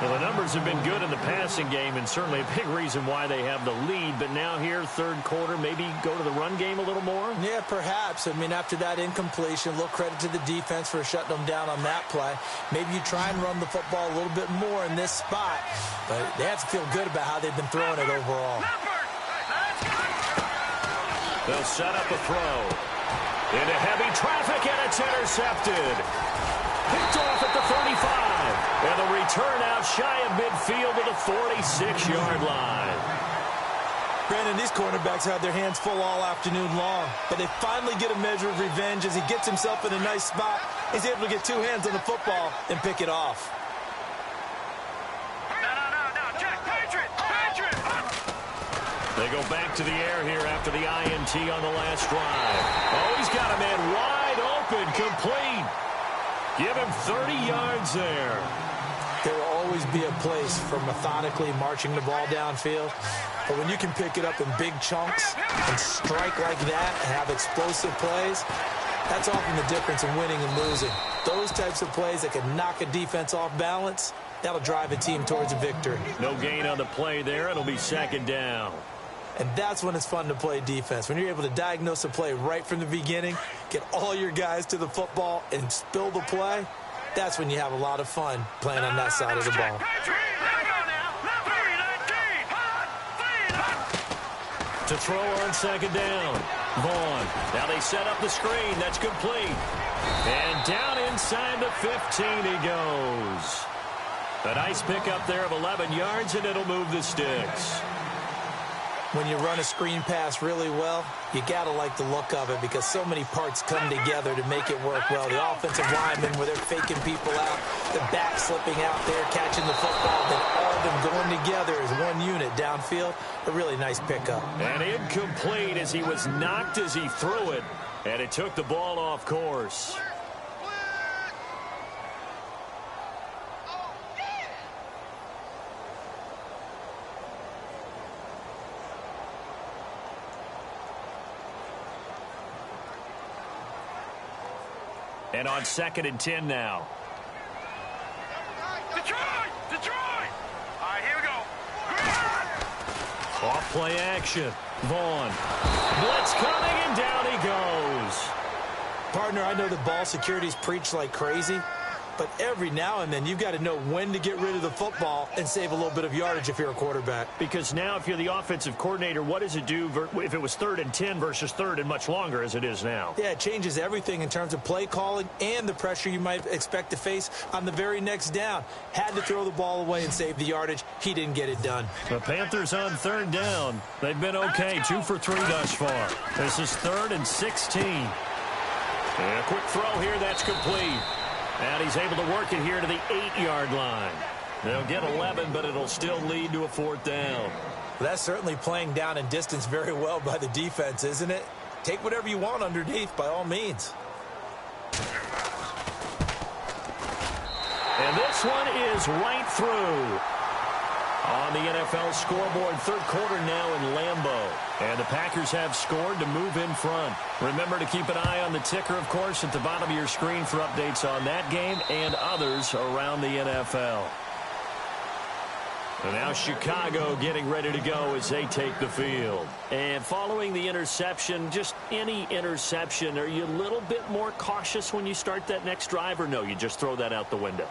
Well, the numbers have been good in the passing game, and certainly a big reason why they have the lead. But now here, third quarter, maybe go to the run game a little more? Yeah, perhaps. I mean, after that incompletion, a little credit to the defense for shutting them down on that play. Maybe you try and run the football a little bit more in this spot. But they have to feel good about how they've been throwing it overall. They'll set up a throw. Into heavy traffic, and it's intercepted. Picked off at the 35. And the return out shy of midfield to the 46-yard line. Brandon, these cornerbacks had their hands full all afternoon long, but they finally get a measure of revenge as he gets himself in a nice spot. He's able to get two hands on the football and pick it off. No, check, Patriot. They go back to the air here after the INT on the last drive. Oh, he's got a man wide open, complete. Give him 30 yards there. There will always be a place for methodically marching the ball downfield. But when you can pick it up in big chunks and strike like that and have explosive plays, that's often the difference in winning and losing. Those types of plays that can knock a defense off balance, that'll drive a team towards a victory. No gain on the play there. It'll be second down. And that's when it's fun to play defense. When you're able to diagnose a play right from the beginning, get all your guys to the football, and spill the play, that's when you have a lot of fun playing on that side of the ball. To throw on second down. Vaughn. Now they set up the screen. That's complete. And down inside the 15 he goes. A nice pickup there of 11 yards, and it'll move the sticks. When you run a screen pass really well, you got to like the look of it because so many parts come together to make it work well. The offensive linemen, where they're faking people out, the back slipping out there, catching the football, then all of them going together as one unit downfield. A really nice pickup. And incomplete as he was knocked as he threw it, and it took the ball off course. And on 2nd and 10 now. Detroit! All right, here we go. Off play action. Vaughn. Blitz coming, and down he goes. Partner, I know the ball security's preached like crazy, but every now and then you've got to know when to get rid of the football and save a little bit of yardage if you're a quarterback. Because now if you're the offensive coordinator, what does it do if it was 3rd and 10 versus 3rd and much longer as it is now? Yeah, it changes everything in terms of play calling and the pressure you might expect to face on the very next down. Had to throw the ball away and save the yardage. He didn't get it done. The Panthers on 3rd down. They've been okay, 2 for 3 thus far. This is 3rd and 16. And a quick throw here, that's complete. And he's able to work it here to the 8-yard line. They'll get 11, but it'll still lead to a 4th down. Well, that's certainly playing down and distance very well by the defense, isn't it? Take whatever you want underneath, by all means. And this one is right through. On the NFL scoreboard, 3rd quarter now in Lambeau. And the Packers have scored to move in front. Remember to keep an eye on the ticker, of course, at the bottom of your screen for updates on that game and others around the NFL. And now Chicago getting ready to go as they take the field. And following the interception, just any interception, are you a little bit more cautious when you start that next drive, or no, you just throw that out the window?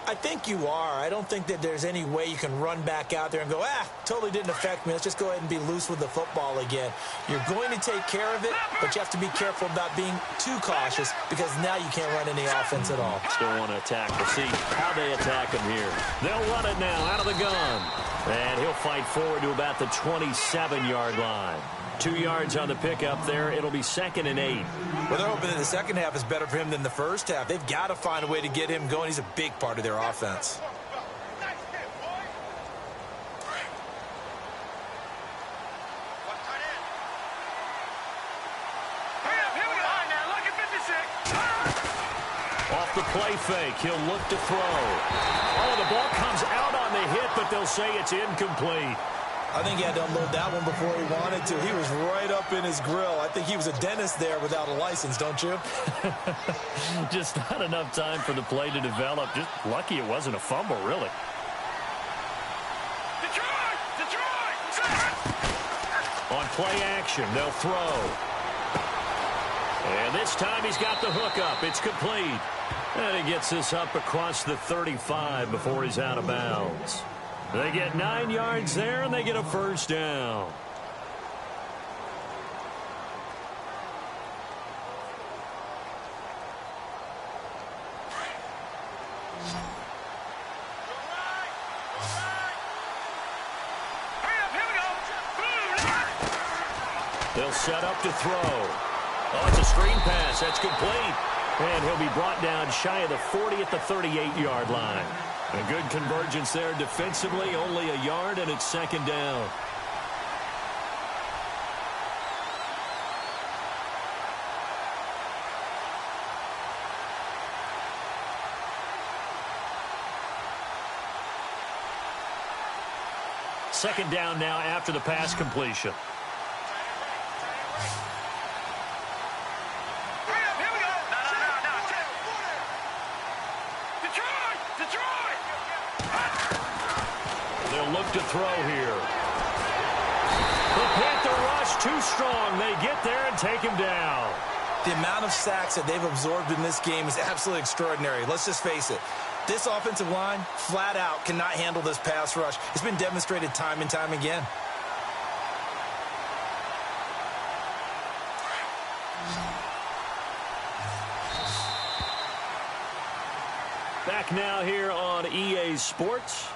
I think you are. I don't think that there's any way you can run back out there and go, totally didn't affect me. Let's just go ahead and be loose with the football again. You're going to take care of it, but you have to be careful about being too cautious because now you can't run any offense at all. Still want to attack. We'll see how they attack him here. They'll run it now out of the gun. And he'll fight forward to about the 27-yard line. 2 yards on the pickup there. It'll be 2nd and 8. Well, they're hoping that the second half is better for him than the first half. They've got to find a way to get him going. He's a big part of their offense. Off the play fake, he'll look to throw. Oh, the ball comes out on the hit, but they'll say it's incomplete. I think he had to unload that one before he wanted to. He was right up in his grill. I think he was a dentist there without a license, don't you? Just not enough time for the play to develop. Just lucky it wasn't a fumble, really. On play action, they'll throw. And this time he's got the hook up. It's complete. And he gets this up across the 35 before he's out of bounds. They get 9 yards there, and they get a first down. They'll set up to throw. Oh, it's a screen pass. That's complete. And he'll be brought down shy of the 40 at the 38-yard line. A good convergence there defensively, only a yard, and it's 2nd down. Second down now after the pass completion. Look to throw here. The Panther rush too strong. They get there and take him down. The amount of sacks that they've absorbed in this game is absolutely extraordinary. Let's just face it. This offensive line, flat out, cannot handle this pass rush. It's been demonstrated time and time again. Back now here on EA Sports.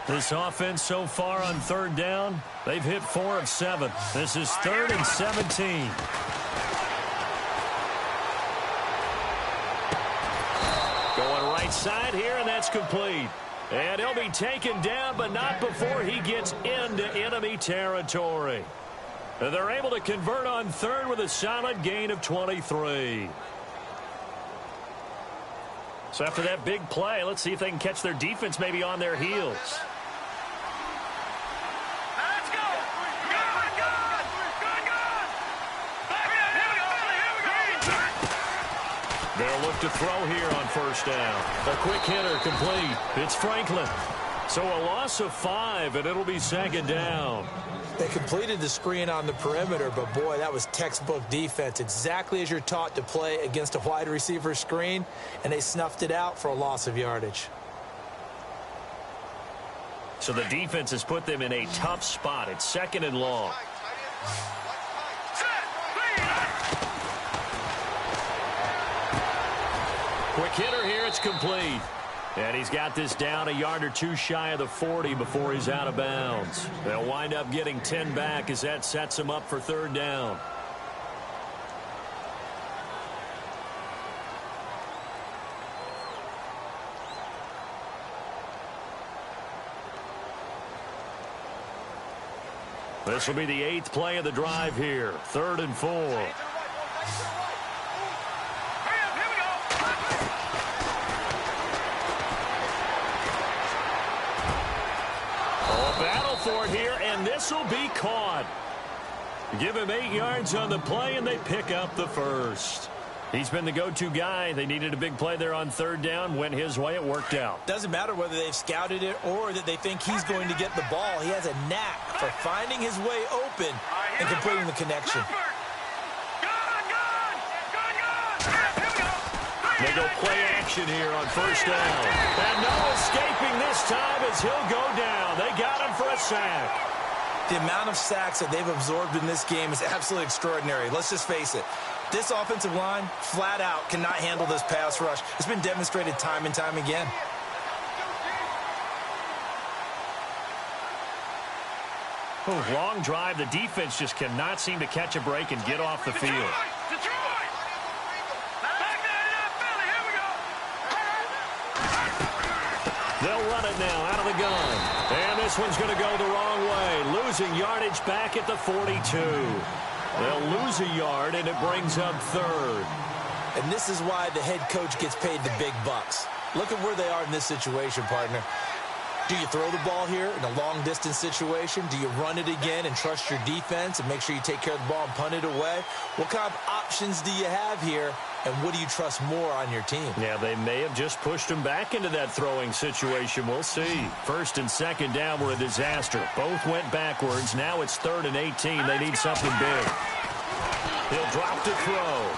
This offense so far on 3rd down, they've hit 4 of 7. This is 3rd and 17. Going right side here, and that's complete. And he'll be taken down, but not before he gets into enemy territory. And they're able to convert on 3rd with a solid gain of 23. So after that big play, let's see if they can catch their defense maybe on their heels. They'll look to throw here on 1st down. A quick hitter complete. It's Franklin. So a loss of 5, and it'll be 2nd down. They completed the screen on the perimeter, but boy, that was textbook defense. Exactly as you're taught to play against a wide receiver screen, and they snuffed it out for a loss of yardage. So the defense has put them in a tough spot. It's 2nd and long. Quick hitter here, it's complete. And he's got this down a yard or 2 shy of the 40 before he's out of bounds. They'll wind up getting 10 back as that sets him up for 3rd down. This will be the 8th play of the drive here. 3rd and 4. For it here, and this will be caught. Give him 8 yards on the play, and they pick up the first. He's been the go-to guy. They needed a big play there on third down. Went his way. It worked out. Doesn't matter whether they've scouted it or that they think he's going to get the ball. He has a knack for finding his way open and completing the connection. They go play action here on first down. And no escaping this time as he'll go down. They got him for a sack. The amount of sacks that they've absorbed in this game is absolutely extraordinary. Let's just face it. This offensive line, flat out, cannot handle this pass rush. It's been demonstrated time and time again. Long drive. The defense just cannot seem to catch a break and get off the field. They'll run it now out of the gun. And this one's going to go the wrong way. Losing yardage back at the 42. They'll lose a yard, and it brings up third. And this is why the head coach gets paid the big bucks. Look at where they are in this situation, partner. Do you throw the ball here in a long-distance situation? Do you run it again and trust your defense and make sure you take care of the ball and punt it away? What kind of options do you have here, and what do you trust more on your team? Yeah, they may have just pushed him back into that throwing situation. We'll see. First and second down were a disaster. Both went backwards. Now it's 3rd and 18. They need something big. He'll drop to throw.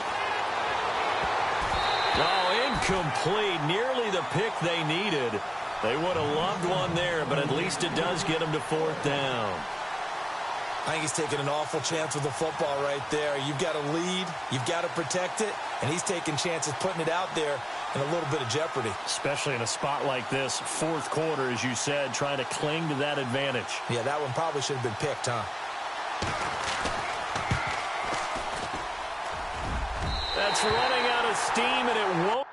Oh, incomplete. Nearly the pick they needed. They would have loved one there, but at least it does get them to 4th down. I think he's taking an awful chance with the football right there. You've got to lead, you've got to protect it, and he's taking chances putting it out there in a little bit of jeopardy. Especially in a spot like this, 4th quarter, as you said, trying to cling to that advantage. Yeah, that one probably should have been picked, huh? That's running out of steam, and it won't.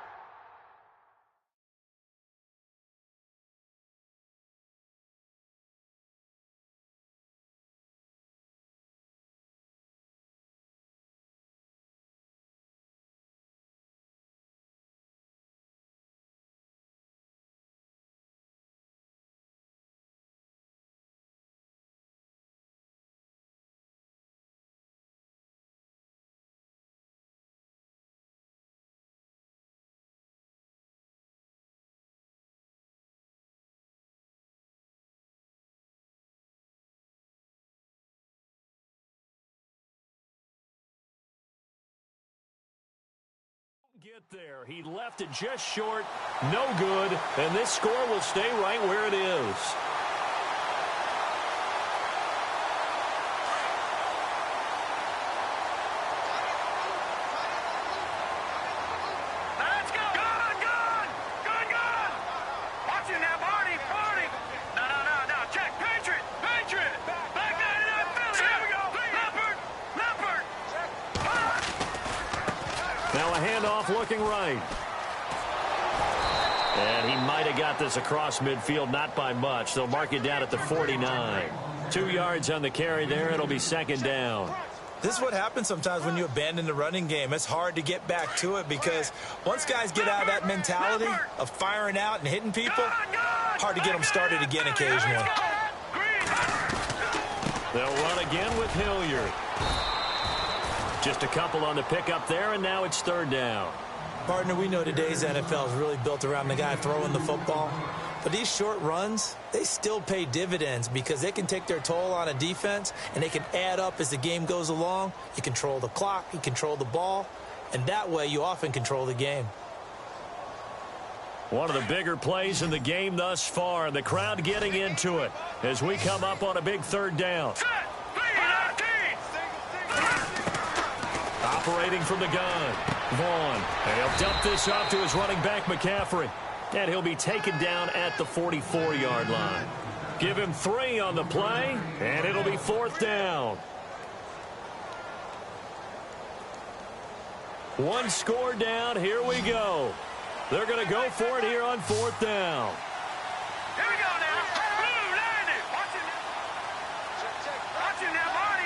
Get there. He left it just short. No good. And this score will stay right where it is. Let's go. Gone, gone. Gone, gone. Watch it now, Barney. Barney. No. Check. Patriot. Back there in that Philly. Here we go. Leopard. Now a handoff looking right. And he might have got this across midfield, not by much. They'll mark it down at the 49. 2 yards on the carry there. It'll be 2nd down. This is what happens sometimes when you abandon the running game. It's hard to get back to it because once guys get out of that mentality of firing out and hitting people, hard to get them started again occasionally. They'll run again with Hilliard. Just a couple on the pickup there, and now it's 3rd down. Partner, we know today's NFL is really built around the guy throwing the football. But these short runs, they still pay dividends because they can take their toll on a defense, and they can add up as the game goes along. You control the clock, you control the ball, and that way you often control the game. One of the bigger plays in the game thus far, and the crowd getting into it as we come up on a big 3rd down. Operating from the gun, Vaughn. And he'll dump this off to his running back, McCaffrey. And he'll be taken down at the 44-yard line. Give him 3 on the play, and it'll be 4th down. 1 score down. Here we go. They're going to go for it here on 4th down. Here we go now. Blue landed. Watch it. Watch it now, Barney.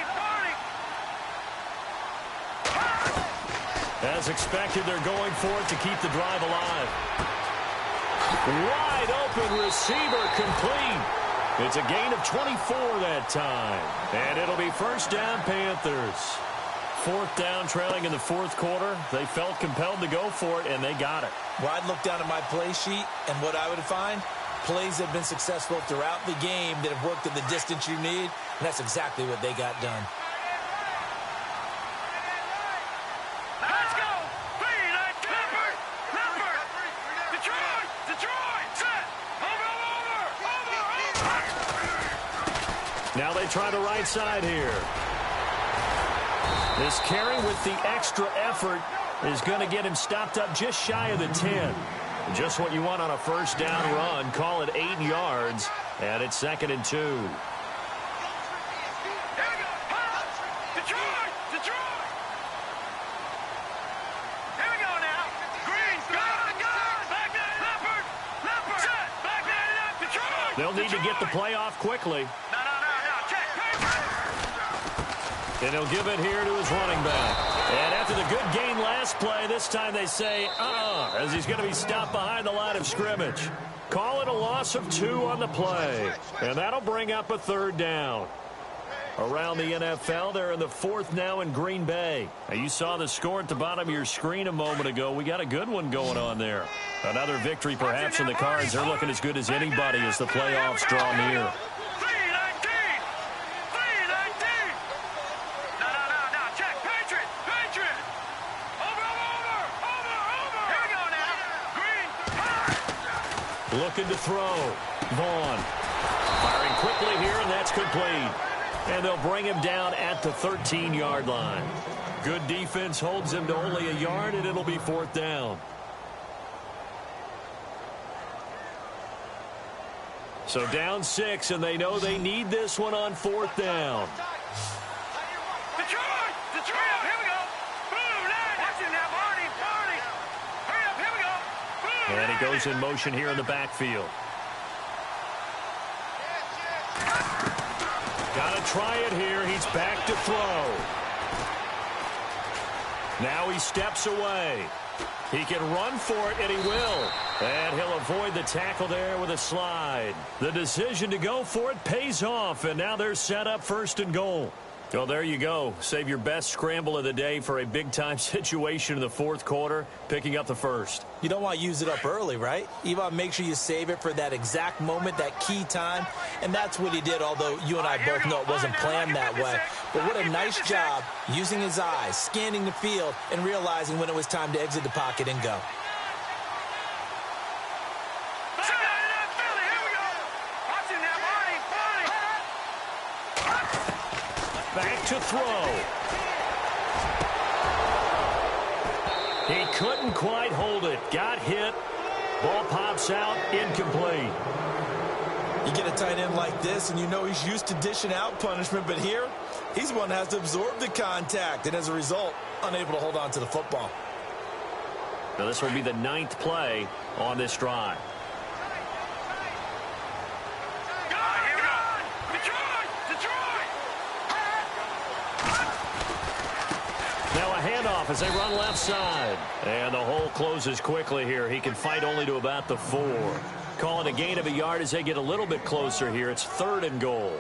As expected, they're going for it to keep the drive alive. Wide open receiver complete. It's a gain of 24 that time. And it'll be first down, Panthers. Fourth down, trailing in the fourth quarter. They felt compelled to go for it, and they got it. Well, I'd look down at my play sheet, and what I would find, plays that have been successful throughout the game that have worked at the distance you need, and that's exactly what they got done. Let's go! Leopard! Detroit! Set! Over! Now they try the right side here. This carry with the extra effort is going to get him stopped up just shy of the 10. Just what you want on a first down run. Call it 8 yards, and it's 2nd and 2. Here we go! Detroit! Here we go now! Green! Back that! Leopard! Set! Back that up! Detroit! They'll need to get the play off quickly. No. Check! And he'll give it here to his running back. And after the good gain last play, this time they say, as he's going to be stopped behind the line of scrimmage. Call it a loss of 2 on the play. And that'll bring up a 3rd down. Around the NFL, they're in the 4th now in Green Bay. Now, you saw the score at the bottom of your screen a moment ago. We got a good one going on there. Another victory perhaps in the cards. They're looking as good as anybody as the playoffs draw near. Looking to throw. Vaughn firing quickly here, and that's complete. And they'll bring him down at the 13-yard line. Good defense holds him to only a yard, and it'll be 4th down. So down 6, and they know they need this one on 4th down. Detroit! Here we go! Boom! Watch him now, Barney! Hurry up, here we go! Boom! And he goes in motion here in the backfield. Got to try it here. He's back to throw. Now he steps away. He can run for it, and he will. And he'll avoid the tackle there with a slide. The decision to go for it pays off, and now they're set up 1st and goal. Well, there you go. Save your best scramble of the day for a big-time situation in the 4th quarter, picking up the 1st. You don't want to use it up early, right? You want to make sure you save it for that exact moment, that key time, and that's what he did, although you and I both know it wasn't planned that way. But what a nice job using his eyes, scanning the field, and realizing when it was time to exit the pocket and go. Back to throw. He couldn't quite hold it. Got hit. Ball pops out. Incomplete. You get a tight end like this, and you know he's used to dishing out punishment, but here, he's one that has to absorb the contact, and as a result, unable to hold on to the football. Now this will be the 9th play on this drive. Now a handoff as they run left side. And the hole closes quickly here. He can fight only to about the 4. Call it a gain of a yard as they get a little bit closer here. It's 3rd and goal.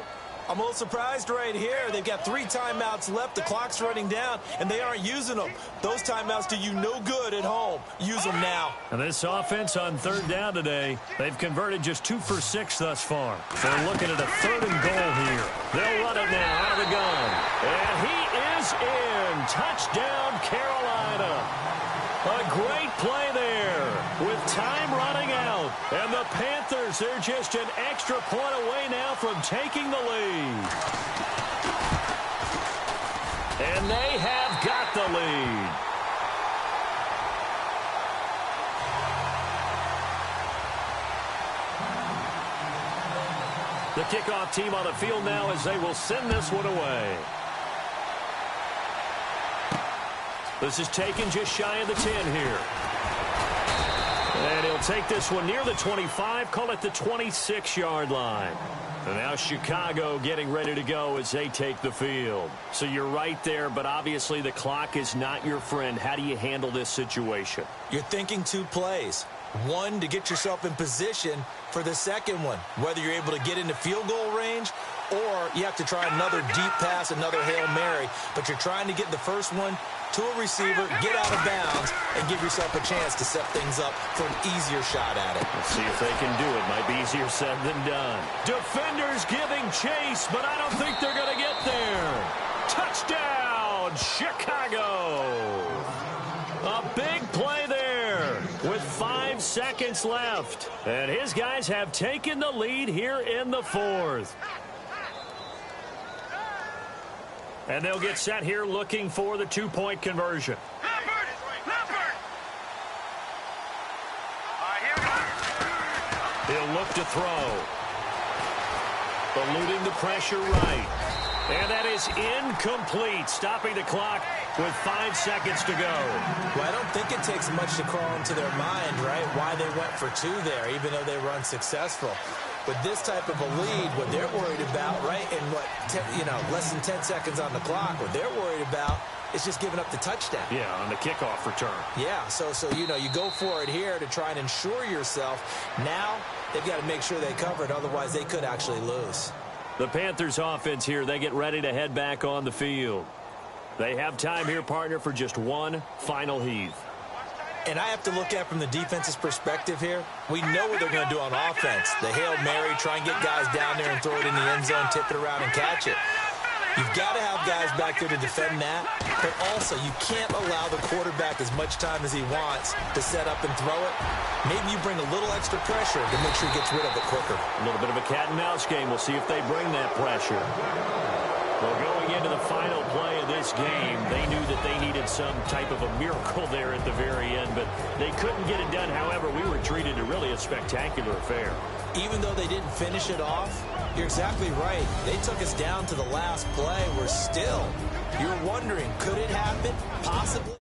I'm a little surprised right here. They've got 3 timeouts left. The clock's running down, and they aren't using them. Those timeouts do you no good at home. Use them now. And this offense on 3rd down today, they've converted just 2 for 6 thus far. They're looking at a 3rd and goal here. They'll run it now out of the gun. And he is in. Touchdown, Carolina. A great play there with time running out. And the Panthers, they're just an extra point away now from taking the lead. And they have got the lead. The kickoff team on the field now as they will send this one away. This is taken just shy of the 10 here. And he'll take this one near the 25, call it the 26-yard line. And now Chicago getting ready to go as they take the field. So you're right there, but obviously the clock is not your friend. How do you handle this situation? You're thinking 2 plays. One, to get yourself in position for the second one, whether you're able to get into field goal range or you have to try another deep pass, another Hail Mary, but you're trying to get the first one to a receiver, get out of bounds, and give yourself a chance to set things up for an easier shot at it. Let's see if they can do it. Might be easier said than done. Defenders giving chase, but I don't think they're going to get there. Touchdown, Chicago. A big play there with 5 seconds left. And his guys have taken the lead here in the fourth. And they'll get set here looking for the 2-point conversion. He'll look to throw. Eluding the pressure right. And that is incomplete, stopping the clock with 5 seconds to go. Well, I don't think it takes much to crawl into their mind, right, why they went for 2 there, even though they were unsuccessful. With this type of a lead, what they're worried about, right, in less than 10 seconds on the clock, what they're worried about is just giving up the touchdown. Yeah, on the kickoff return. Yeah, so you go for it here to try and ensure yourself. Now they've got to make sure they cover it, otherwise they could actually lose. The Panthers offense here, they get ready to head back on the field. They have time here, partner, for just one final heave. And I have to look at from the defense's perspective here. We know what they're going to do on offense. The Hail Mary, try and get guys down there and throw it in the end zone, tip it around and catch it. You've got to have guys back there to defend that, but also you can't allow the quarterback as much time as he wants to set up and throw it. Maybe you bring a little extra pressure to make sure he gets rid of it quicker. A little bit of a cat and mouse game. We'll see if they bring that pressure. Well, going into the final play of this game, they knew that they needed some type of a miracle there at the very end, but they couldn't get it done. However, we were treated to really a spectacular affair. Even though they didn't finish it off, you're exactly right. They took us down to the last play. We're still, you're wondering, could it happen? Possibly.